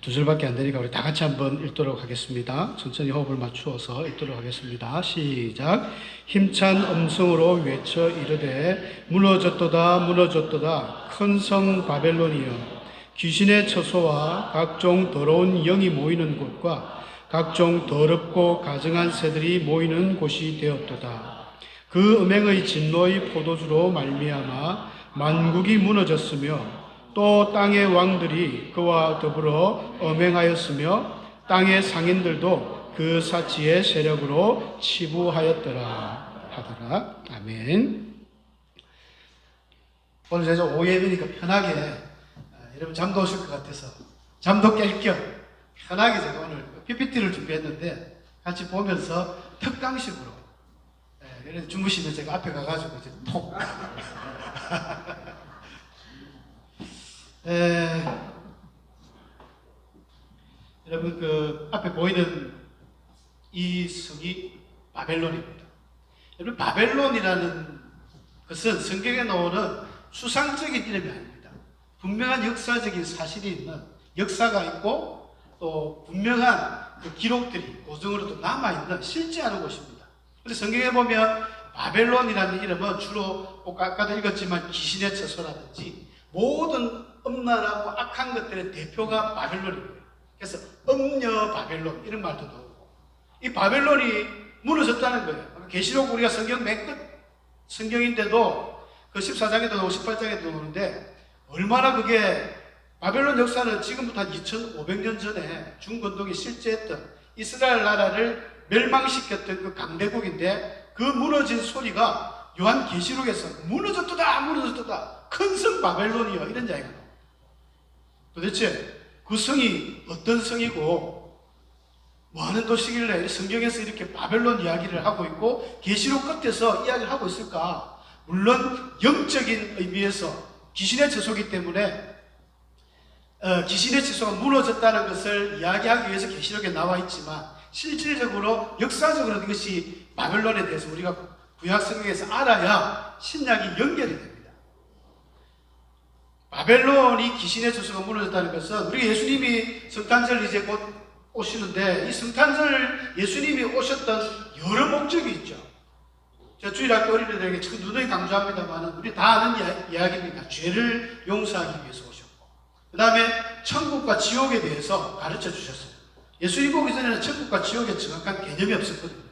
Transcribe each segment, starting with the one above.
두 줄밖에 안 되니까 우리 다 같이 한번 읽도록 하겠습니다. 천천히 호흡을 맞추어서 읽도록 하겠습니다. 시작. 힘찬 음성으로 외쳐 이르되 무너졌도다 무너졌도다 큰 성 바벨론이여, 귀신의 처소와 각종 더러운 영이 모이는 곳과 각종 더럽고 가증한 새들이 모이는 곳이 되었도다. 그 음행의 진노의 포도주로 말미암아 만국이 무너졌으며 또 땅의 왕들이 그와 더불어 음행하였으며 땅의 상인들도 그 사치의 세력으로 치부하였더라 하더라. 아멘. 오늘 제가 오예배니까 편하게, 여러분 잠도 오실 것 같아서 잠도 깰 겸 편하게 제가 오늘 PPT를 준비했는데 같이 보면서 특강식으로, 그래서 주무시면 제가 앞에 가가지고 이제 톡 여러분 그 앞에 보이는 이 성이 바벨론입니다. 여러분 바벨론이라는 것은 성경에 나오는 수상적인 이름이 아닙니다. 분명한 역사적인 사실이 있는, 역사가 있고 또 분명한 그 기록들이 고증으로도 남아있는 실제하는 곳입니다. 그래서 성경에 보면 바벨론이라는 이름은 주로 아까도 읽었지만 귀신의 처소라든지 모든 음란하고 악한 것들의 대표가 바벨론입니다. 그래서 음녀 바벨론 이런 말도 나오고, 이 바벨론이 무너졌다는 거예요. 계시록 우리가 성경 맨 끝 성경인데도 그 14장에도 나오고 18장에도 나오는데, 얼마나 그게 바벨론 역사는 지금부터 한 2500년 전에 중건동이 실제했던 이스라엘 나라를 멸망시켰던 그 강대국인데, 그 무너진 소리가 요한 계시록에서 무너졌도다 무너졌도다 큰 성 바벨론이여 이런 이야기가 나옵니다. 도대체 그 성이 어떤 성이고 뭐하는 도시길래 성경에서 이렇게 바벨론 이야기를 하고 있고 계시록 끝에서 이야기를 하고 있을까? 물론 영적인 의미에서 귀신의 처소이기 때문에 귀신의 처소가 무너졌다는 것을 이야기하기 위해서 계시록에 나와 있지만, 실질적으로 역사적으로 이것이 바벨론에 대해서 우리가 구약 성경에서 알아야 신약이 연결이 됩니다. 바벨론이 귀신의 처소가 무너졌다는 것은, 우리 예수님이 성탄절 이제 곧 오시는데, 이 성탄절 예수님이 오셨던 여러 목적이 있죠. 제가 주일학교 어린이들에게 누누이 강조합니다만 우리 다 아는 이야기입니다. 죄를 용서하기 위해서 오셨고, 그 다음에 천국과 지옥에 대해서 가르쳐 주셨어요. 예수님 오기 전에는 천국과 지옥에 정확한 개념이 없었거든요.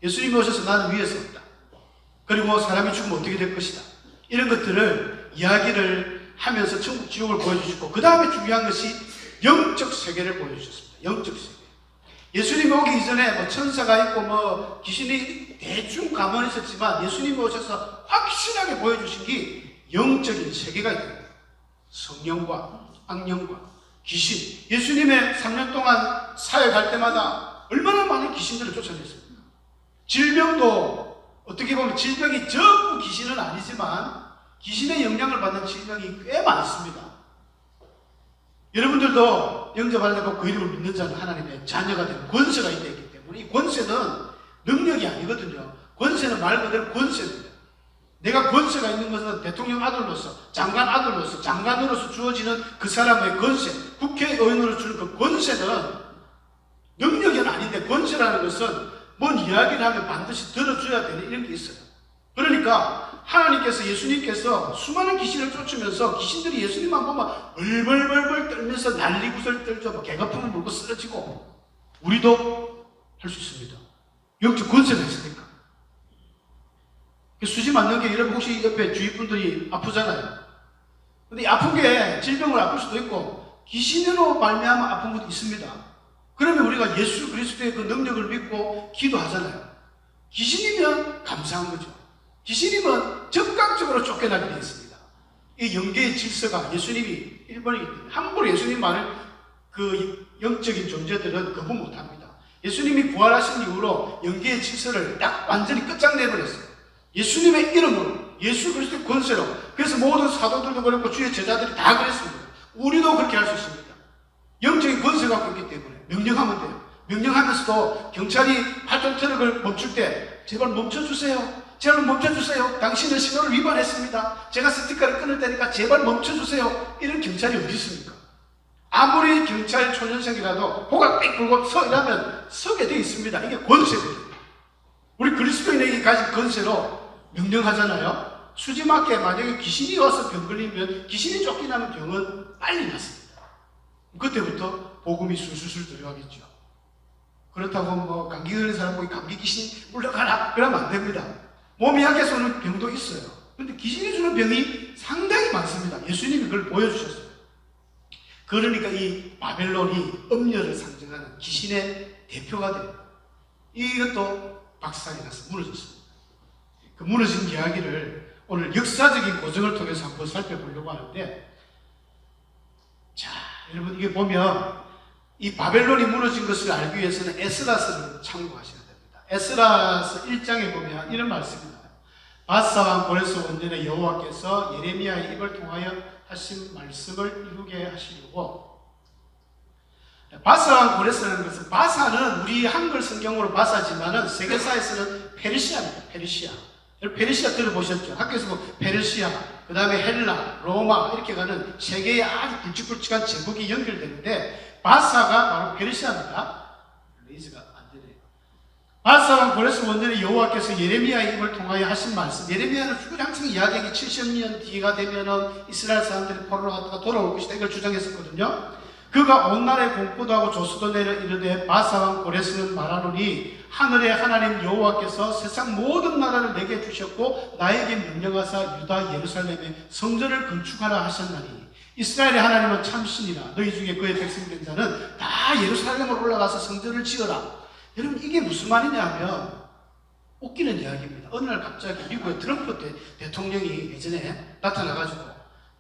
예수님이 오셔서 나는 위에서 없다, 그리고 사람이 죽으면 어떻게 될 것이다, 이런 것들을 이야기를 하면서 천국 지옥을 보여주시고, 그 다음에 중요한 것이 영적 세계를 보여주셨습니다. 영적 세계. 예수님이 오기 이전에 뭐 천사가 있고 뭐 귀신이 대충 가만히 있었지만, 예수님이 오셔서 확실하게 보여주신 게 영적인 세계가 있습니다. 성령과 악령과 귀신. 예수님의 3년 동안 사역할 때마다 얼마나 많은 귀신들을 쫓아냈습니까? 질병도 어떻게 보면 질병이 전부 귀신은 아니지만 귀신의 영향을 받는 질병이 꽤 많습니다. 여러분들도 영접하려고 그 이름을 믿는 자는 하나님의 자녀가 되는 권세가 있기 때문에, 이 권세는 능력이 아니거든요. 권세는 말 그대로 권세입니다. 내가 권세가 있는 것은 대통령 아들로서, 장관 아들로서, 장관으로서 주어지는 그 사람의 권세, 국회의원으로 주는 그 권세는 능력이 아닌데, 권세라는 것은 뭔 이야기를 하면 반드시 들어줘야 되는 이런 게 있어요. 그러니까 하나님께서, 예수님께서 수많은 귀신을 쫓으면서 귀신들이 예수님만 보면 벌벌벌벌 떨면서 난리구슬 떨죠. 뭐 개거품을 물고 쓰러지고, 우리도 할 수 있습니다. 영적 권세가 있으니까. 수지 맞는 게, 여러분 혹시 옆에 주위 분들이 아프잖아요. 근데 아픈 게 질병을 아플 수도 있고 귀신으로 말미암아 아픈 것도 있습니다. 그러면 우리가 예수 그리스도의 그 능력을 믿고 기도하잖아요. 귀신이면 감사한 거죠. 귀신이면 적극적으로 쫓겨나게 되어 있습니다. 이 영계의 질서가, 예수님이 1번이기 때문에 함부로 예수님 말을 그 영적인 존재들은 거부 못합니다. 예수님이 부활하신 이후로 영계의 질서를 딱 완전히 끝장내버렸어요. 예수님의 이름으로, 예수 그리스도의 권세로. 그래서 모든 사도들도 그렇고 주의 제자들이 다 그랬습니다. 우리도 그렇게 할 수 있습니다. 영적인 권세가 갖고 있기 때문에 명령하면 돼요. 명령하면서도 경찰이 8톤 트럭을 멈출 때 제발 멈춰주세요. 제발 멈춰주세요. 당신은 신호를 위반했습니다. 제가 스티커를 끊을 테니까 제발 멈춰주세요. 이런 경찰이 어디 있습니까? 아무리 경찰 초년생이라도 고각 빽 굴고 서 이러면 서게 되어 있습니다. 이게 권세거든요. 우리 그리스도인에게 가진 권세로 명령하잖아요. 수지맞게 만약에 귀신이 와서 병 걸리면 귀신이 쫓겨나면 병은 빨리 낫습니다. 그때부터 복음이 술술술 들어가겠죠. 그렇다고 뭐 감기 걸린 사람 보고 감기 귀신 물러가라 그러면 안 됩니다. 몸이 약해서 오는 병도 있어요. 그런데 귀신이 주는 병이 상당히 많습니다. 예수님이 그걸 보여주셨어요. 그러니까 이 바벨론이 음녀를 상징하는 귀신의 대표가 돼요. 이것도 박살이 나서 무너졌습니다. 그 무너진 이야기를 오늘 역사적인 고증을 통해서 한번 살펴보려고 하는데, 자, 여러분 이게 보면 이 바벨론이 무너진 것을 알기 위해서는 에스라서를 참고하셔야 됩니다. 에스라서 1장에 보면 이런 말씀입니다. 바사왕 고레스 원년에 여호와께서 예레미야의 입을 통하여 하신 말씀을 이루게 하시려고. 바사왕 고레스라는 것은, 바사는 우리 한글 성경으로 바사지만은 세계사에서는 페르시아입니다. 페르시아. 페르시아 들어보셨죠? 학교에서 뭐 페르시아, 그 다음에 헬라, 로마 이렇게 가는 세계의 아주 굵직굵직한 제국이 연결되는데 바사가 바로 페르시아입니다. 레이즈가 안 되네요. 바사왕 고레스 원년에 여호와께서 예레미야의 입을 통하여 하신 말씀. 예레미야는 항상 이야기하기 70년 뒤가 되면은 이스라엘 사람들이 포로로 갔다가 돌아올 것이다 이걸 주장했었거든요. 그가 온 나라에 공포도 하고 조수도 내려 이르되 바사왕 고레스는 말하노니 하늘의 하나님 여호와께서 세상 모든 나라를 내게 주셨고 나에게 명령하사 유다 예루살렘에 성전을 건축하라 하셨나니 이스라엘의 하나님은 참신이라. 너희 중에 그의 백성된 자는 다 예루살렘으로 올라가서 성전을 지어라. 여러분 이게 무슨 말이냐 하면 웃기는 이야기입니다. 어느 날 갑자기 미국의 트럼프 대통령이 예전에 나타나가지고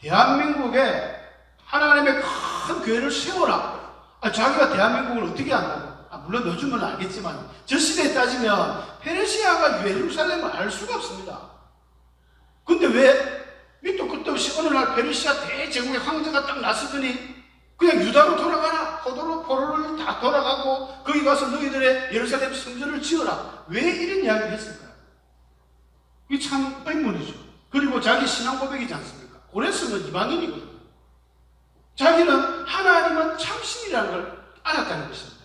대한민국에 하나님의 큰 교회를 세워라. 자기가 대한민국을 어떻게 안다고? 물론 요즘은 알겠지만 저 시대에 따지면 페르시아가 예루살렘을 알 수가 없습니다. 근데 왜 밑도 끝도 없이 어느 날 페르시아 대제국의 황제가 딱 나서더니 그냥 유다로 돌아가라. 포로를 다 돌아가고 거기 가서 너희들의 예루살렘 성전을 지어라. 왜 이런 이야기를 했을까요? 이게 참 의문이죠. 그리고 자기 신앙 고백이지 않습니까? 고레스는 이방인이거든요. 자기는 하나님은 참신이라는 걸 알았다는 것입니다.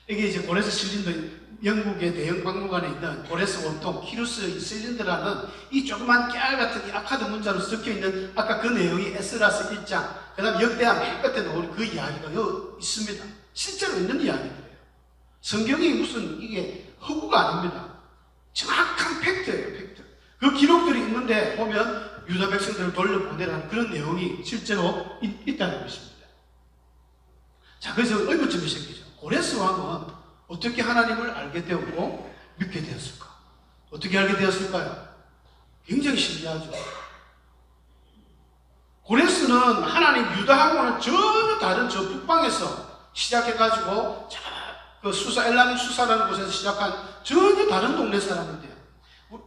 이게 이제 고레스 실린더, 영국의 대형 박물관에 있는 고레스 원통 키루스 실린더라는 이 조그만 깨알 같은 이 아카드 문자로 적혀 있는 아까 그 내용이 에스라서 1장, 그 다음 역대하 맨 끝에 나오는 그 이야기가 여기 있습니다. 실제로 있는 이야기들이에요. 성경이 무슨 이게 허구가 아닙니다. 정확한 팩트예요, 팩트. 그 기록들이 있는데 보면 유다 백성들을 돌려보내라는 그런 내용이 실제로 있다는 것입니다. 자, 그래서 의문점이 생기죠. 고레스 왕은 어떻게 하나님을 알게 되었고 믿게 되었을까? 어떻게 알게 되었을까요? 굉장히 신기하죠. 고레스는 하나님 유다하고는 전혀 다른 저 북방에서 시작해가지고 그 수사, 엘라민 수사라는 곳에서 시작한 전혀 다른 동네 사람인데요.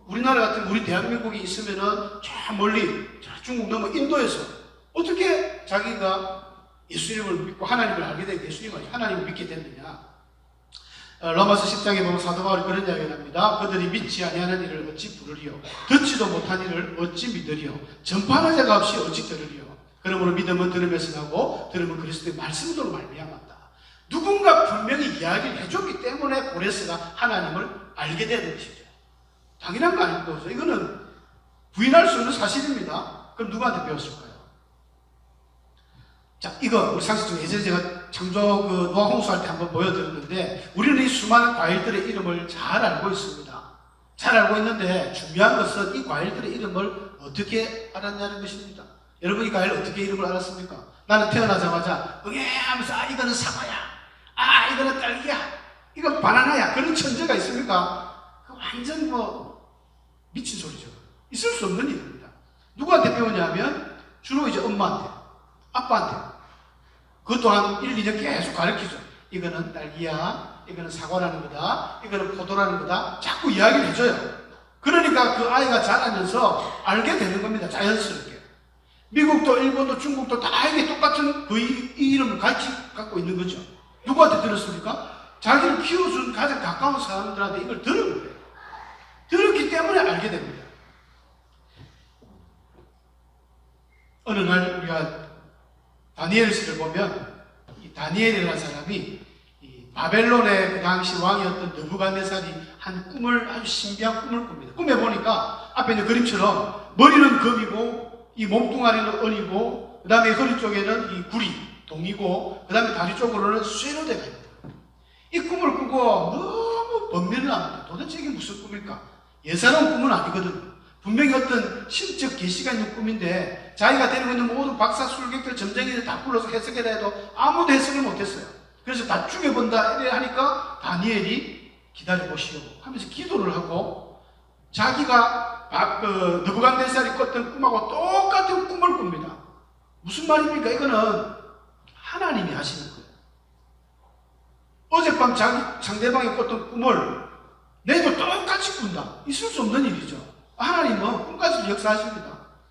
우리나라 같은 우리 대한민국이 있으면은 저 멀리 중국 넘어 인도에서 어떻게 자기가 예수님을 믿고 하나님을 알게 되고 예수님을 하나님을 믿게 됐느냐? 로마서 10장에 보면 사도 바울이 그런 이야기를 합니다. 그들이 믿지 아니하는 일을 어찌 부르리요? 듣지도 못한 일을 어찌 믿으리요? 전파하는 자가 없이 어찌 들으리요? 그러므로 믿음은 들음에서 나고 들음은 그리스도의 말씀으로 말미암았다. 누군가 분명히 이야기를 해줬기 때문에 고레스가 하나님을 알게 되는 것이죠. 당연한 거 아닙니까? 이거는 부인할 수 없는 사실입니다. 그럼 누구한테 배웠을까요? 자, 이거 우리 상식적 예전에 제가 창조 그 노아 홍수할 때 한번 보여드렸는데 우리는 이 수많은 과일들의 이름을 잘 알고 있습니다. 잘 알고 있는데 중요한 것은 이 과일들의 이름을 어떻게 알았냐는 것입니다. 여러분 이 과일 어떻게 이름을 알았습니까? 나는 태어나자마자 하면서 이거는 사과야, 이거는 딸기야, 이건 바나나야 그런 천재가 있습니까? 그 완전 미친 소리죠. 있을 수 없는 일입니다. 누구한테 배우냐면 주로 이제 엄마한테, 아빠한테. 그것도 한 1, 2년 계속 가르치죠. 이거는 딸기야, 이거는 사과라는 거다, 이거는 포도라는 거다. 자꾸 이야기를 해줘요. 그러니까 그 아이가 자라면서 알게 되는 겁니다. 자연스럽게. 미국도 일본도 중국도 다 이게 똑같은 그 이름을 갖고 있는 거죠. 누구한테 들었습니까? 자기를 키워준 가장 가까운 사람들한테 이걸 들은 거예요. 들었기 때문에 알게 됩니다. 어느 날 우리가 다니엘서를 보면 이 다니엘이라는 사람이 이 바벨론의 그 당시 왕이었던 느부갓네살이 한 꿈을, 아주 신비한 꿈을 꿉니다. 꿈에 보니까 앞에 있는 그림처럼 머리는 금이고 이 몸뚱아리는 은이고 그 다음에 허리 쪽에는 이 구리, 동이고 그 다음에 다리 쪽으로는 쇠로 되어 있다. 이 꿈을 꾸고 너무 번민을 합니다. 도대체 이게 무슨 꿈일까? 예사로운 꿈은 아니거든요. 분명히 어떤 신적 계시가 있는 꿈인데 자기가 데리고 있는 모든 박사, 술객들, 점쟁이들 다 불러서 해석해라 해도 아무도 해석을 못했어요. 그래서 다 죽여본다 이래 하니까 다니엘이 기다려보시오 하면서 기도를 하고 자기가 느부갓네살이 꿨던 꿈하고 똑같은 꿈을 꿉니다. 무슨 말입니까? 이거는 하나님이 하시는 거예요. 어젯밤 상대방이 꿨던 꿈을 내일도 똑같이 꾼다. 있을 수 없는 일이죠. 하나님은 꿈까지도 역사하십니다.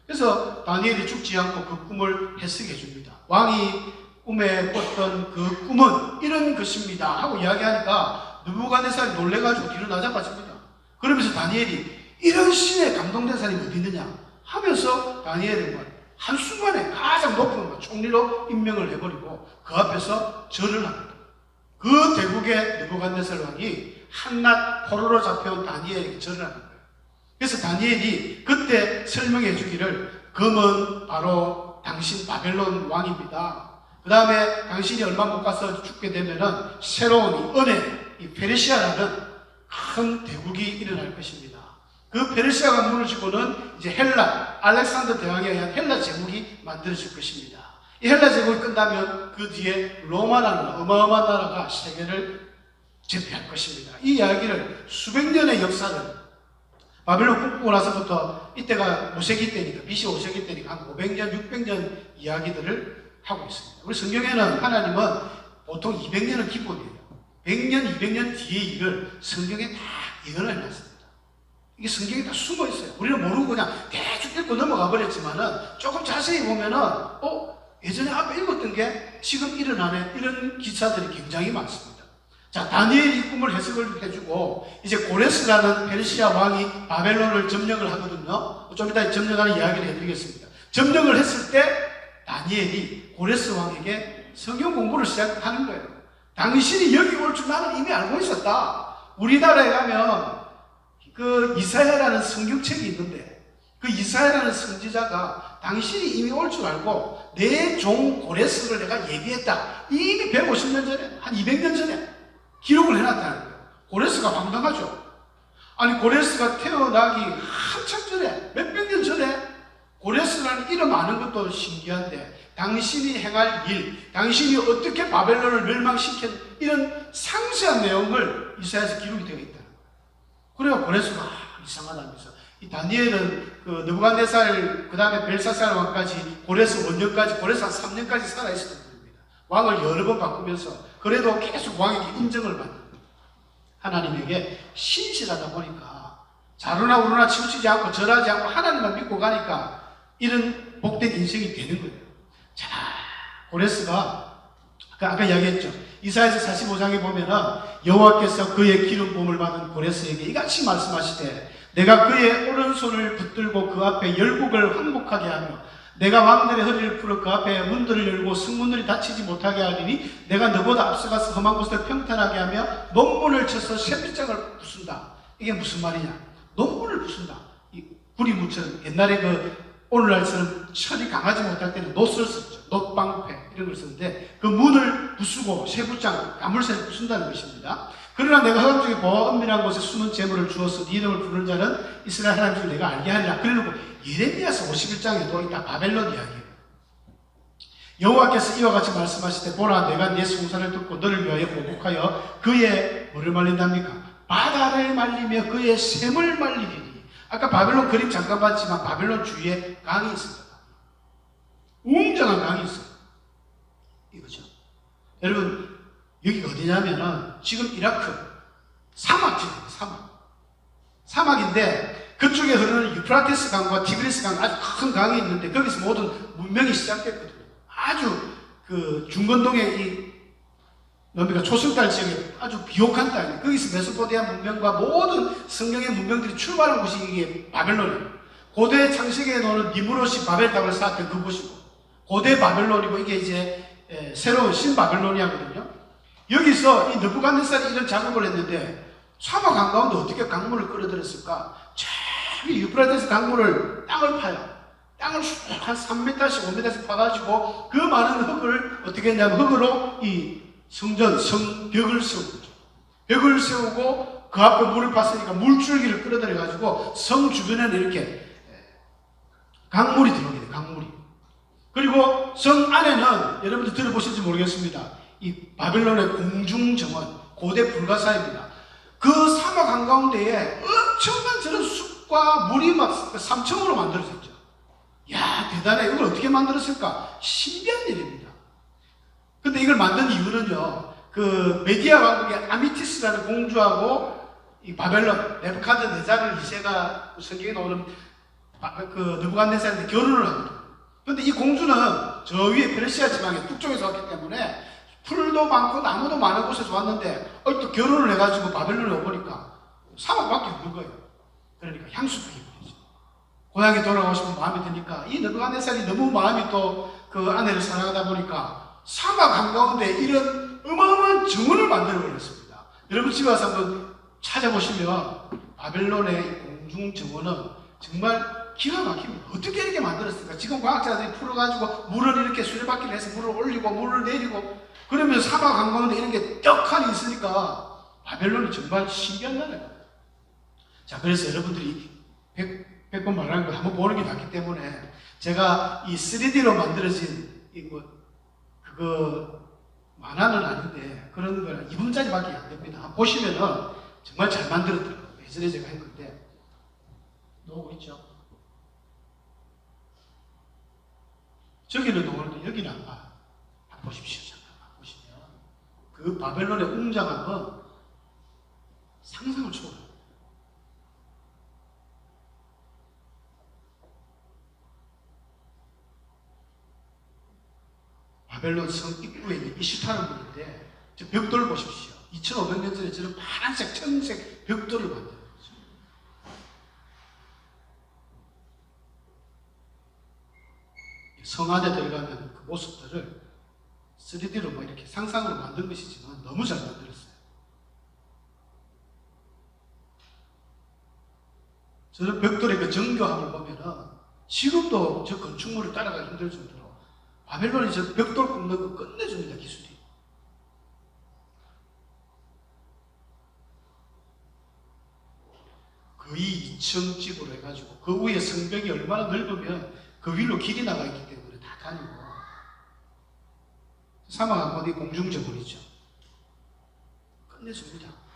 그래서 다니엘이 죽지 않고 그 꿈을 해석해 줍니다. 왕이 꿈에 꿨던 그 꿈은 이런 것입니다 하고 이야기하니까 느부갓네살이 놀래가지고 뒤로 나자빠집니다. 그러면서 다니엘이 이런 신에 감동된 사람이 어디 있느냐 하면서 다니엘을 한순간에 가장 높은 총리로 임명을 해버리고 그 앞에서 절을 합니다. 그 대국의 느부갓네살 왕이 한낱 포로로 잡혀온 다니엘에게 절을 하는 거예요. 그래서 다니엘이 그때 설명해 주기를 검은 바로 당신 바벨론 왕입니다. 그 다음에 당신이 얼마 못 가서 죽게 되면은 새로운 이 은혜, 이 페르시아라는 큰 대국이 일어날 것입니다. 그 페르시아가 무너지고는 이제 헬라, 알렉산더 대왕에 의한 헬라 제국이 만들어질 것입니다. 이 헬라 제국이 끝나면 그 뒤에 로마라는 어마어마한 나라가 세계를 제패할 것입니다. 이 이야기를 수백 년의 역사를 바벨론 꿈꾸고 나서부터 이때가 5세기 때니까 BC 5세기 때니까 한 500년, 600년 이야기들을 하고 있습니다. 우리 성경에는 하나님은 보통 200년은 기본이에요. 100년, 200년 뒤의 일을 성경에 다 예언을 해놨습니다. 이게 성경에 다 숨어 있어요. 우리는 모르고 그냥 대충 읽고 넘어가 버렸지만은 조금 자세히 보면은 예전에 앞에 읽었던 게 지금 일어나는 이런 기사들이 굉장히 많습니다. 자, 다니엘이 꿈을 해석을 해주고 이제 고레스라는 페르시아 왕이 바벨론을 점령을 하거든요. 좀 이따 점령하는 이야기를 해드리겠습니다. 점령을 했을 때 다니엘이 고레스 왕에게 성경 공부를 시작하는 거예요. 당신이 여기 올 줄 나는 이미 알고 있었다. 우리나라에 가면 그 이사야라는 성경책이 있는데 그 이사야라는 선지자가 당신이 이미 올 줄 알고 내 종 고레스를 내가 예비했다. 이미 150년 전에, 한 200년 전에 기록을 해놨다는 거예요. 고레스가 황당하죠. 아니 고레스가 태어나기 한참 전에, 몇백 년 전에 고레스라는 이름 아는 것도 신기한데 당신이 행할 일, 당신이 어떻게 바벨론을 멸망시킨 이런 상세한 내용을 이사야에서 기록이 되어 있다. 그래야 고레스가 이상하다면서 이 다니엘은 그 느부갓네살 그 다음에 벨사살 왕까지 고레스 원년까지 고레스 한 3년까지 살아있었던 분입니다. 왕을 여러 번 바꾸면서 그래도 계속 왕에게 인정을 받는 하나님에게 신실하다 보니까 자루나 우루나 치우치지 않고 절하지 않고 하나님만 믿고 가니까 이런 복된 인생이 되는 거예요. 자, 고레스가 아까 이야기했죠. 이사야서 45장에 보면은 여호와께서 그의 기름 부음을 받은 고레스에게 이같이 말씀하시되 내가 그의 오른손을 붙들고 그 앞에 열국을 항복하게 하며 내가 왕들의 허리를 풀어 그 앞에 문들을 열고 성문들이 닫히지 못하게 하리니 내가 너보다 앞서가서 험한 곳을 평탄하게 하며 논문을 쳐서 쇠빗장을 부순다. 이게 무슨 말이냐? 논문을 부순다. 이 구리무처럼 옛날에 오늘날처럼 철이 강하지 못할 때는 놋을 썼죠. 놋방패 이런 걸 썼는데 그 문을 부수고 쇠붙장, 가물쇠를 부순다는 것입니다. 그러나 내가 흑암 중에 보아 은밀한 곳에 숨은 재물을 주어서 네 이름을 부르는 자는 이스라엘 하나님 중에 내가 알게 하리라. 그래놓고 예레미야서 51장에도 이따 바벨론 이야기예요. 여호와께서 이와 같이 말씀하실 때 보라 내가 네 송사를 듣고 너를 위하여 보복하여 그의 뭐를 말린답니까? 바다를 말리며 그의 샘을 말리리니. 아까 바벨론 그림 잠깐 봤지만 바벨론 주위에 강이 있습니다. 웅장한 강이 있어요. 이거죠. 여러분 여기가 어디냐면은 지금 이라크 사막지대입니다. 사막인데 그쪽에 흐르는 유프라테스 강과 티그리스 강 아주 큰 강이 있는데 거기서 모든 문명이 시작됐거든요. 아주 중건동의 뭡니까 초승달 지역에 아주 비옥한 땅이에요. 거기서 메소포디아 문명과 모든 성경의 문명들이 출발한 곳이 이게 바벨론이에요. 고대 창세기에 나오는 니무롯이 바벨탑을 쌓았던 그곳이고 고대 바벨론이고 이게 이제 새로운 신바벨로니아거든요. 여기서 이 느부갓네살이 이런 작업을 했는데 사막 한가운데 어떻게 강물을 끌어들였을까? 저기 유프라테스 강물을 땅을 파요. 땅을 한 3m씩 5m씩 파가지고 그 많은 흙을 어떻게 했냐면 흙으로 이 성전 성벽을 세우고 벽을 세우고 그 앞에 물을 팠으니까 물줄기를 끌어들여가지고 성 주변에는 이렇게 강물이 들어오게 돼요. 강물이. 그리고 성 안에는 여러분들 들어보실지 모르겠습니다. 이 바벨론의 공중정원, 고대 불가사입니다. 그 사막 한가운데에 엄청난 저런 숲과 물이 막 삼청으로 만들어졌죠. 야, 대단해. 이걸 어떻게 만들었을까? 신비한 일입니다. 근데 이걸 만든 이유는요, 그 메디아 왕국의 아미티스라는 공주하고 이 바벨론, 네부카드네자르 2세가 성경에 나오는 그 느부갓네살한테 결혼을 합니다. 근데 이 공주는 저 위에 페르시아 지방의 북쪽에서 왔기 때문에 풀도 많고 나무도 많은 곳에서 왔는데 또 결혼을 해가지고 바벨론에 오보니까 사막밖에 없는 거예요. 그러니까 향수 피게 버리죠. 고향에 돌아가고 싶은 마음이 드니까 이 느부갓네살이 너무 마음이 또 그 아내를 사랑하다 보니까 사막 한가운데 이런 어마어마한 정원을 만들어 버렸습니다. 여러분 집에 와서 한번 찾아보시면 바벨론의 공중 정원은 정말 기가 막힙니다. 어떻게 이렇게 만들었을까? 지금 과학자들이 풀어가지고 물을 이렇게 수레바퀴를 해서 물을 올리고 물을 내리고 그러면 사막 한가운데 이런 게 떡하니 있으니까 바벨론이 정말 신기한 나라예요. 자, 그래서 여러분들이 100번 말하는 걸 한번 보는 게 낫기 때문에 제가 이 3D로 만들어진 그거 만화는 아닌데 그런 걸 2분짜리밖에 안 됩니다. 보시면은 정말 잘 만들었더라고요. 예전에 제가 했는데 나오고 있죠. 저기는 나오는데 여기는 안 봐. 한번 보십시오. 잠깐만 보시면 그 바벨론의 웅장함은 상상을 초월해요. 바벨론 성 입구에 있는 이슈타는 분인데 저 벽돌을 보십시오. 2500년 전에 저런 파란색, 청색 벽돌을 만든 거죠. 성 안에 들어가면 그 모습들을 3D로 뭐 이렇게 상상으로 만든 것이지만 너무 잘 만들었어요. 저런 벽돌의 그 정교함을 보면은 지금도 저 건축물을 따라가기 힘들 정도로 바벨론이 저 벽돌 굽는 거 끝내줍니다, 기술이. 거의 2층 집으로 해가지고 그 위에 성벽이 얼마나 넓으면 그 위로 길이 나가 있기 때문에 다 다니고 사막 한번이 공중정원이죠. 끝내줍니다.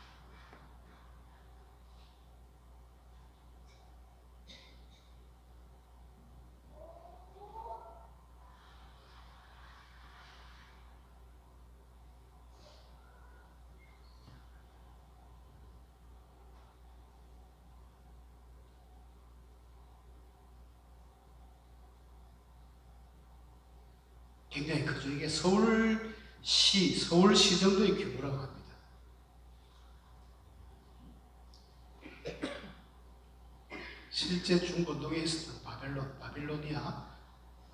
굉장히 크죠. 이게 서울시 정도의 규모라고 합니다. 실제 중건동에 있었던 바빌로니아.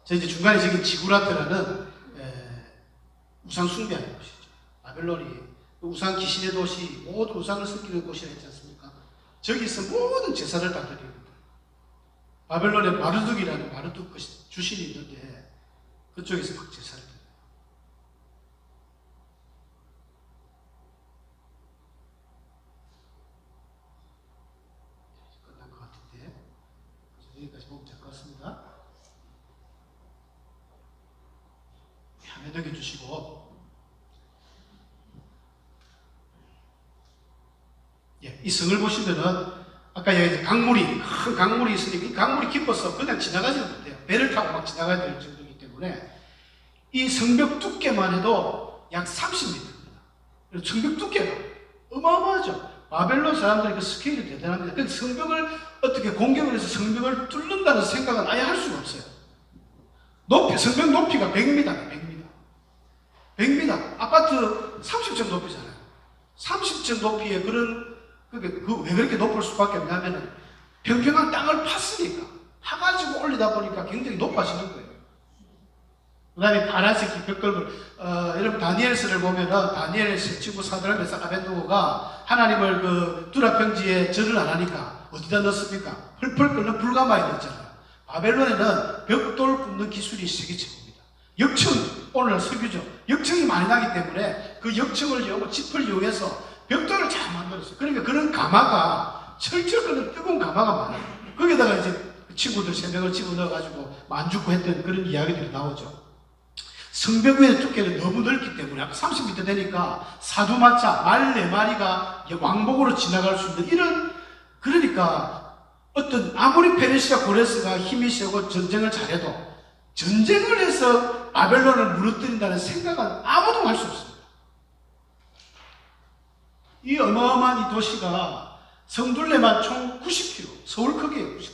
저 이제 중간에 저기 지구라트라는 우상 숭배하는 곳이죠. 바벨론이 우상 귀신의 도시, 모든 우상을 섬기는 곳이라 했지 않습니까? 저기서 모든 제사를 다 드립니다. 바벨론에 마르둑이라는 마르둑 주신이 있는데 그쪽에서 막 제사를 드려요. 끝난 것 같은데 여기까지 보면 될 것 같습니다. 화면 넘겨주시고 이 성을 보시면은 아까 얘기했던 큰 강물이 있으니까 이 강물이 깊어서 그냥 지나가지는 못해요. 배를 타고 막 지나가야 될 정도이기 때문에 이 성벽 두께만 해도 약 30m입니다. 성벽 두께가 어마어마하죠. 바벨론 사람들의 그 스케일이 대단합니다. 근데 성벽을 어떻게 공격을 해서 성벽을 뚫는다는 생각은 아예 할 수가 없어요. 성벽 높이가 100m. 100m. 아파트 30층 높이잖아요. 30층 높이에 왜 그렇게 높을 수밖에 없냐면은 평평한 땅을 팠으니까 파가지고 올리다 보니까 굉장히 높아지는 거예요. 그 다음에 파란색 벽돌을, 여러분 다니엘서를 보면은 다니엘 세 친구 사드락메삭 아벤노고가 하나님을 그 두라 평지에 절을 안 하니까 어디다 넣습니까? 펄펄 끓는 불가마에 넣었잖아요. 바벨론에는 벽돌 굽는 기술이 세계 최고입니다. 역청, 오늘 석유죠. 역청이 많이 나기 때문에 그 역청을 이용하고 짚을 이용해서 벽돌을 잘 만들었어요. 그러니까 그런 가마가 철철 끓는 뜨거운 가마가 많아요. 거기다가 이제 친구들 3명을 집어넣어가지고 만죽고 했던 그런 이야기들이 나오죠. 성벽 위의 두께는 너무 넓기 때문에 아까 30m 되니까 사두마차 말 4마리가 왕복으로 지나갈 수 있는 이런, 그러니까 어떤 아무리 페르시아 고레스가 힘이 세고 전쟁을 잘해도 전쟁을 해서 바벨론을 무너뜨린다는 생각은 아무도 할 수 없습니다. 이 어마어마한 이 도시가 성둘레만 총 90km, 서울 크기예요. 90km.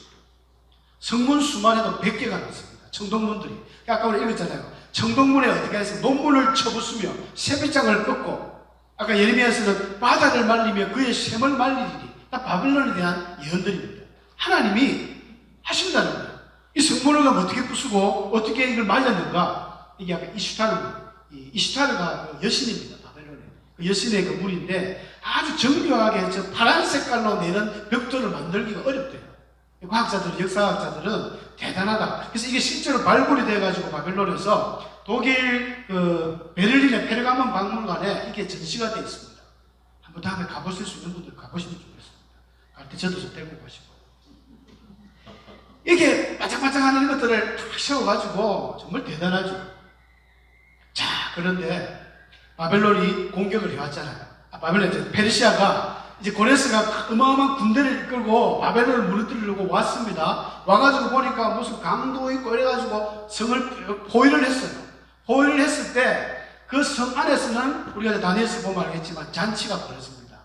성문 수만 해도 100개가 넘습니다. 청동문들이. 아까 우리 읽었잖아요. 청동문에 어디가 해서 논문을 쳐부수며 새빗장을 꺾고, 아까 예레미야에서는 바다를 말리며 그의 샘을 말리리니, 다 바벨론에 대한 예언들입니다. 하나님이 하신다는 거예요. 이 성문을 어떻게 부수고 어떻게 이걸 말렸는가? 이게 아까 이슈타르가 그 여신입니다. 바벨론에. 그 여신의 그 물인데 아주 정교하게 저 파란 색깔로 내는 벽돌을 만들기가 어렵대요. 과학자들, 역사학자들은 대단하다. 그래서 이게 실제로 발굴이 돼가지고 바벨론에서 독일 그 베를린의 페르가몬 박물관에 이게 전시가 되어 있습니다. 한번 다음에 가보실 수 있는 분들 가보시면 좋겠습니다. 갈 때 저도 좀 데리고 가시고. 이게 반짝반짝하는 것들을 탁 세워가지고 정말 대단하죠. 자, 그런데 바벨론이 공격을 해왔잖아요. 바벨론, 페르시아가 이제 고레스가 어마어마한 군대를 이끌고 바벨론을 무너뜨리려고 왔습니다. 와가지고 보니까 무슨 강도 있고 이래가지고 성을 포위를 했어요. 포위를 했을 때 그 성 안에서는 우리가 다니엘서 보면 알겠지만 잔치가 벌어집니다.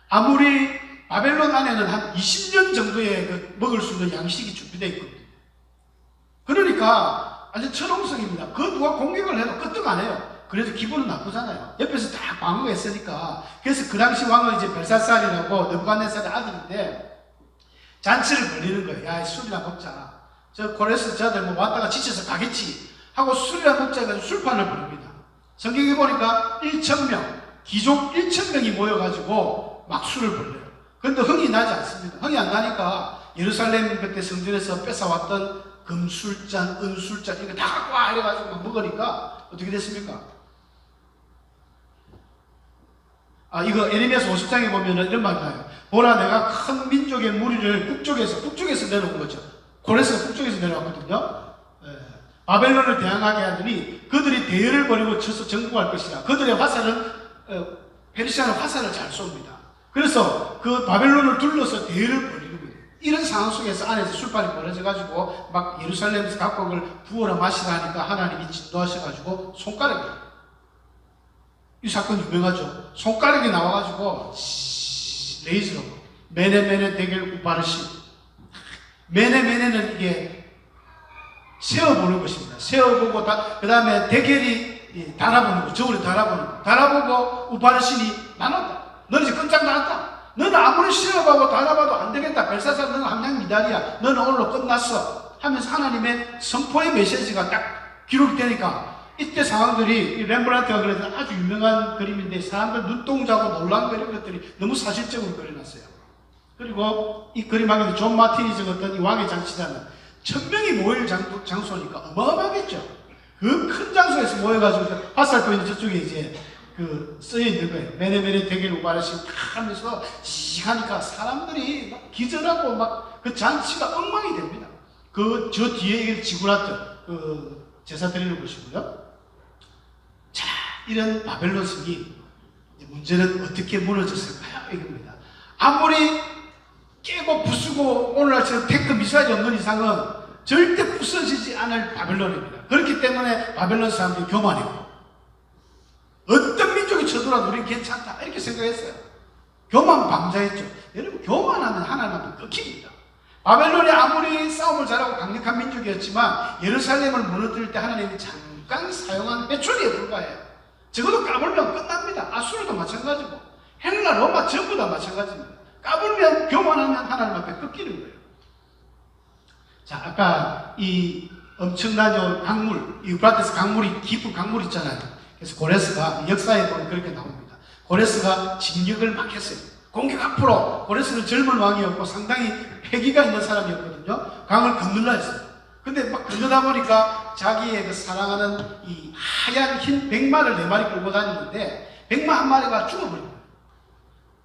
아무리 바벨론 안에는 한 20년 정도의 그 먹을 수 있는 양식이 준비되어 있거든요. 그러니까 아주 철옹성입니다. 그 누가 공격을 해도 끄떡 안 해요. 그래도 기분은 나쁘잖아요. 옆에서 다 방어했으니까. 그래서 그 당시 왕은 이제 벨사살이라고 느부갓네살의 아들인데 잔치를 벌리는 거예요. 야, 술이나 먹자. 저 고레스 저들 뭐 왔다가 지쳐서 가겠지 하고 술이나 먹자 해가지고 술판을 벌입니다. 성경에 보니까 1,000명, 귀족 1,000명이 모여가지고 막 술을 벌려요. 그런데 흥이 나지 않습니다. 흥이 안 나니까 예루살렘 그때 성전에서 뺏어왔던 금술잔, 은술잔 이거 다 갖고 와 이래가지고 막 먹으니까 어떻게 됐습니까? 이거 예레미야서 50장에 보면은 이런 말이 나요. 보라, 내가 큰 민족의 무리를 북쪽에서 내려온 거죠. 고레스가 북쪽에서 내려왔거든요. 바벨론을 대항하게 하더니 그들이 대열을 벌이고 쳐서 정복할 것이라. 그들의 화살은 페르시아는 화살을 잘 쏩니다. 그래서 그 바벨론을 둘러서 대열을 벌이는 거예요. 이런 상황 속에서 안에서 술판이 벌어져가지고 막 예루살렘에서 각국을 부어라 마시라 하니까 하나님이 진도하셔가지고 손가락이, 이 사건 유명하죠. 손가락이 나와가지고 레이저로 메네메네 대겔 우바르시. 메네메네는 이게 세어보는 것입니다. 세어보고 그 다음에 대겔이 달아보는 거, 저울에 달아보는 거. 달아보고 우바르신이 나눴다. 너는 이제 끈짝 나왔다. 너는 아무리 세어보고 달아봐도 안 되겠다. 벨사살 너는 함량 미달이야. 너는 오늘로 끝났어. 하면서 하나님의 선포의 메시지가 딱 기록이 되니까 이때 상황들이 렘브란트가 그래서 아주 유명한 그림인데 사람들 눈동자고 놀란 그런 것들이 너무 사실적으로 그려놨어요. 그리고 이 그림 안에 존 마틴이 적었던 이 왕의 장치자는 1000명이 모일 장소니까 어마어마하겠죠. 그 큰 장소에서 모여가지고 화살 보이는 저쪽에 이제 그 쓰여 있는 거예요. 메네메네 대겔 우바르시 하면서 하니까 사람들이 막 기절하고 막 그 잔치가 엉망이 됩니다. 그 저 뒤에 지구라트 그 제사 드리는 곳이고요. 자, 이런 바벨론 성이 문제는 어떻게 무너졌을까요? 이겁니다. 아무리 깨고 부수고 오늘날처럼 탱크 미사일이 없는 이상은 절대 부서지지 않을 바벨론입니다. 그렇기 때문에 바벨론 사람들이 교만했고 어떤 민족이 쳐들어도 우리는 괜찮다 이렇게 생각했어요. 교만 방자했죠. 여러분, 교만하면 하나님한테 끊깁니다. 바벨론이 아무리 싸움을 잘하고 강력한 민족이었지만 예루살렘을 무너뜨릴 때 하나님이 잠깐 사용한 회초리에 불과해요. 적어도 까불면 끝납니다. 아수르도 마찬가지고 헬라, 로마 전부 다 마찬가지입니다. 까불면, 교만하면 하나님 앞에 꺾이는 거예요. 자, 아까 이 엄청난 강물, 유프라테스 강물이 깊은 강물 있잖아요. 그래서 고레스가 역사에 보면 그렇게 나옵니다. 고레스가 진격을 막 했어요. 공격 앞으로. 고레스는 젊은 왕이었고 상당히 패기가 있는 사람이었거든요. 강을 건널라 했어요. 근데 막 건너다 보니까 자기의 그 사랑하는 이 하얀 흰 백마를 4마리 끌고 다니는데 백마 한 마리가 죽어버린 거예요.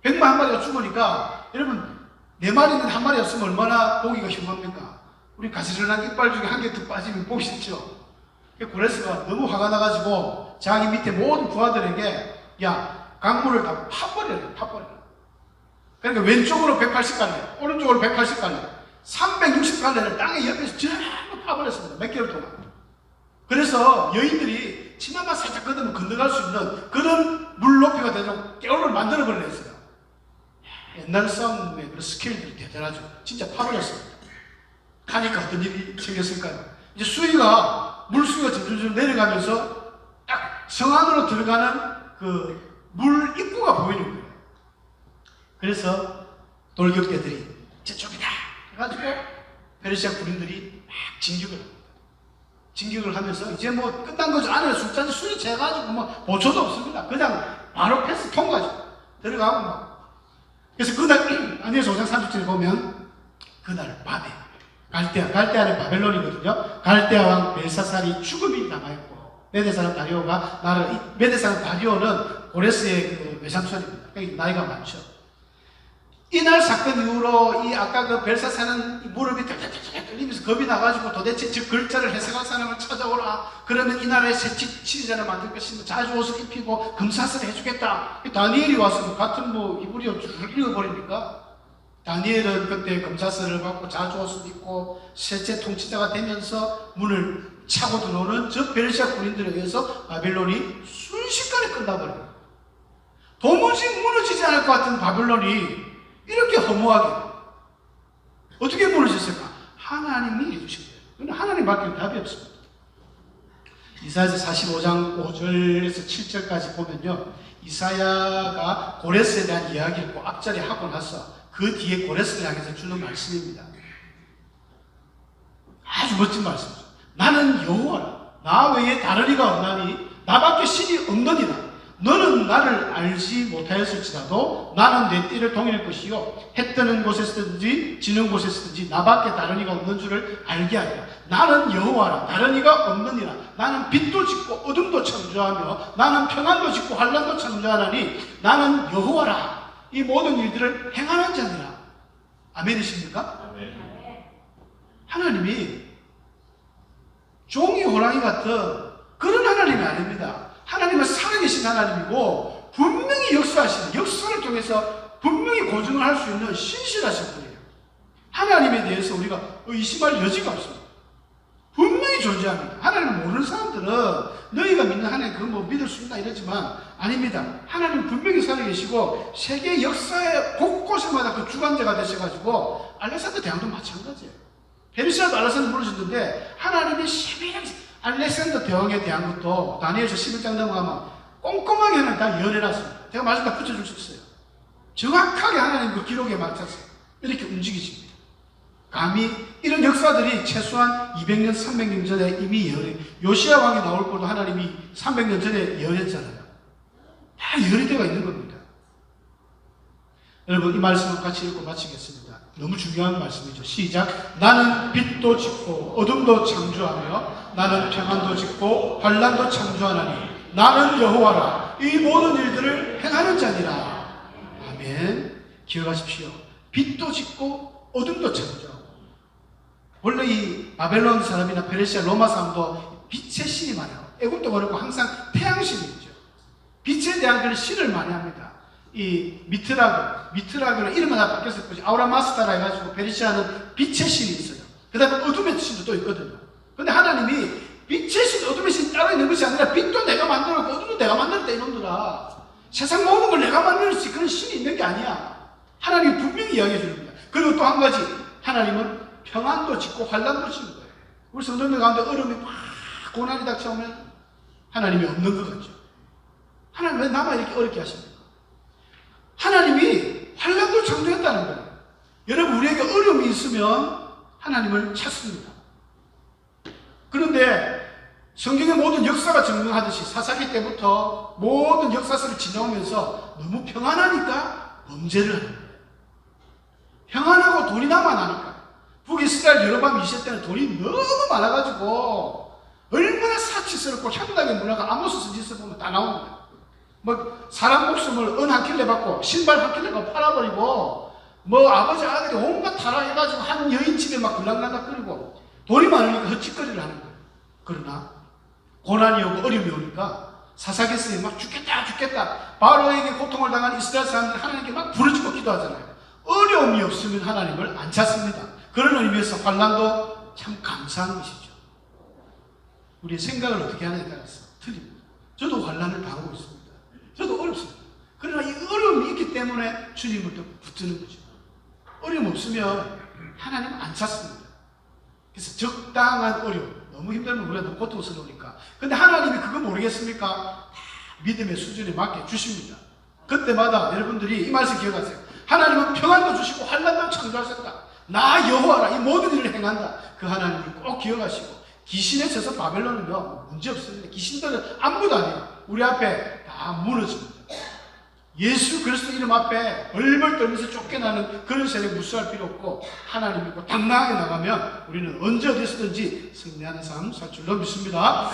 백마 한 마리가 죽으니까 여러분 4마리는 한 마리 없으면 얼마나 보기가 흉합니까? 우리 가시런한 이빨 중에 한 개 더 빠지면 보기 싫죠. 고레스가 너무 화가 나가지고 자기 밑에 모든 부하들에게 야 강물을 다 파버려라 파버려라. 그러니까 왼쪽으로 180갈래 오른쪽으로 180갈래 360갈래를 땅에 옆에서 전부 파버렸습니다. 몇 개월 동안. 그래서 여인들이 치마만 살짝 걷으면 건너갈 수 있는 그런 물 높이가 되도록 떼울을 만들어버려 했어요. 옛날 싸움의 그런 스킬들이 대단하죠. 진짜 파버렸습니다. 가니까 어떤 일이 생겼을까요? 이제 수위가 물수위가 점점 내려가면서 딱 성 안으로 들어가는 그 물 입구가 보이는 거예요. 그래서 돌격대들이 저쪽이다 해가지고 페르시아 군인들이 막 진격을 합니다. 진격을 하면서 이제 뭐 끝난 거죠. 안에 숫자지 수리 재가지고 뭐 보초도 없습니다. 그냥 바로 패스 통과죠. 들어가고 막. 그래서 그날 다니엘서 5장 30절에 보면 그날 밤에 갈대아는 바벨론이거든요. 갈대아 왕 벨사살이 죽음이 남아있고 메대 사람 다리오가 메대 사람 다리오는 고레스의 그 외삼촌입니다. 그러니까 나이가 많죠. 이날 사건 이후로 이 아까 그 벨사살은 무릎이 덜덜덜 떨리면서 겁이 나가지고 도대체 저 글자를 해석할 사람을 찾아오라. 그러면 이 나라에 새 치리자를 만들 것이며 자주 옷을 입히고 금사슬을 해주겠다. 다니엘이 와서 같은 뭐 이불이요 쭉 읽어버리니까 다니엘은 그때 금사슬을 받고 자주 옷을 입고 셋째 통치자가 되면서 문을 차고 들어오는 저 페르시아 군인들에 의해서 바벨론이 순식간에 끝나버려요. 도무지 무너지지 않을 것 같은 바벨론이 이렇게 허무하게 어떻게 무너졌을까? 하나님이 해주신 거예요. 하나님 밖에는 답이 없습니다. 이사야서 45장 5절에서 7절까지 보면요, 이사야가 고레스에 대한 이야기를 꼭 앞자리 하고 나서 그 뒤에 고레스를 향해서 주는 말씀입니다. 아주 멋진 말씀이죠. 나는 여호와라. 나 외에 다른 이가 없나니 나밖에 신이 없느니라. 너는 나를 알지 못하였을지라도 나는 내 띠를 동일 것이요 해 뜨는 곳에서든지 지는 곳에서든지 나밖에 다른 이가 없는 줄을 알게 하리라. 나는 여호와라. 다른 이가 없느니라. 나는 빛도 짓고 어둠도 창조하며 나는 평안도 짓고 환난도 창조하나니 나는 여호와라. 이 모든 일들을 행하는 자니라. 아멘이십니까? 아멘. 하나님이 종이 호랑이 같은 그런 하나님이 아닙니다. 하나님은 살아계신 하나님이고 분명히 역사하시는, 역사를 통해서 분명히 고증을 할 수 있는 신실하신 분이에요. 하나님에 대해서 우리가 의심할 여지가 없습니다. 분명히 존재합니다. 하나님을 모르는 사람들은 너희가 믿는 하나님 그거 뭐 믿을 수 있나 이러지만 아닙니다. 하나님 분명히 살아계시고 세계 역사의 곳곳마다 그 주관자가 되셔가지고 알렉산더 대왕도 마찬가지예요. 페르시아도 알렉산더 무너졌는데 하나님이 세밀하게 알렉산더 대왕에 대한 것도 다니엘서 11장 넘어가면 꼼꼼하게 하나님 다 열해놨습니다. 제가 마지막 붙여줄 수 있어요. 정확하게 하나님 그 기록에 맞춰서 이렇게 움직이십니다. 감히 이런 역사들이 최소한 200년, 300년 전에 이미 요시야 왕이 나올 것도 하나님이 300년 전에 예언했잖아요. 다 예언이 되어 있는 겁니다. 여러분 이 말씀을 같이 읽고 마치겠습니다. 너무 중요한 말씀이죠. 시작. 나는 빛도 짓고 어둠도 창조하며 나는 평안도 짓고 환난도 창조하나니 나는 여호와라. 이 모든 일들을 행하는 자니라. 아멘. 기억하십시오. 빛도 짓고 어둠도 창조하고. 원래 이 바벨론 사람이나 페르시아 로마 사람도 빛의 신이 많아요. 애국도 그렇고 항상 태양신이죠. 빛에 대한 그런 신을 많이 합니다. 이 미트라그는 이름은 다 바뀌었을 거지. 아우라마스타라 해가지고 페르시아는 빛의 신이 있어요. 그 다음에 어둠의 신도 또 있거든요. 근데 하나님이 빛의 신, 어둠의 신 따로 있는 것이 아니라 빛도 내가 만들었고 어둠도 내가 만들었다 이놈들아. 세상 모든 걸 내가 만들었지 그런 신이 있는 게 아니야. 하나님이 분명히 이야기해 주는 겁니다. 그리고 또 한 가지, 하나님은 평안도 짓고 환난도 짓는 거예요. 우리 성도들 가운데 어려움이 막 고난이 닥쳐오면 하나님이 없는 것 같죠. 하나님 왜 나만 이렇게 어렵게 하십니까? 하나님이 환난도 창조했다는 거예요. 여러분 우리에게 어려움이 있으면 하나님을 찾습니다. 그런데 성경의 모든 역사가 증명하듯이 사사기 때부터 모든 역사서를 지나오면서 너무 평안하니까 범죄를 하는 거예요. 평안하고 돈이 남아나니까. 북이스라엘 여로보암 2세 때는 돈이 너무 많아가지고 얼마나 사치스럽고 향락의 문화가 아모스 서지서 보면 다 나옵니다. 뭐 사람 목숨을 은 한 킬레 받고 신발 한 킬레가 팔아버리고 뭐 아버지 아들이 온갖 타락해가지고 한 여인 집에 막 들락날락거리고 돈이 많으니까 헛짓거리를 하는 거예요. 그러나 고난이 오고 어려움이 오니까 사사기서에 막 죽겠다 바로에게 고통을 당한 이스라엘 사람들이 하나님께 막 부르짖고 기도하잖아요. 어려움이 없으면 하나님을 안 찾습니다. 그런 의미에서 환난도 참 감사한 것이죠. 우리의 생각을 어떻게 하느냐에 따라서 틀립니다. 저도 환난을 당하고 있습니다. 저도 어렵습니다. 그러나 이 어려움이 있기 때문에 주님을 더 붙드는 거죠. 어려움 없으면 하나님 안 찾습니다. 그래서 적당한 어려움, 너무 힘들면 우리가 너무 고통스러우니까. 근데 하나님이 그거 모르겠습니까? 다 믿음의 수준에 맞게 주십니다. 그때마다 여러분들이 이 말씀 기억하세요. 하나님은 평안도 주시고 환난도 창조하셨다. 나 여호와라 이 모든 일을 행한다. 그 하나님을 꼭 기억하시고 귀신에 져서 바벨론은요 문제 없습니다. 귀신들은 아무것도 아니에요. 우리 앞에 다 무너집니다. 예수 그리스도 이름 앞에 벌벌 떨면서 쫓겨나는 그런 세력 무수할 필요 없고 하나님 믿고 당당하게 나가면 우리는 언제 어디서든지 승리하는 삶 살 줄로 믿습니다.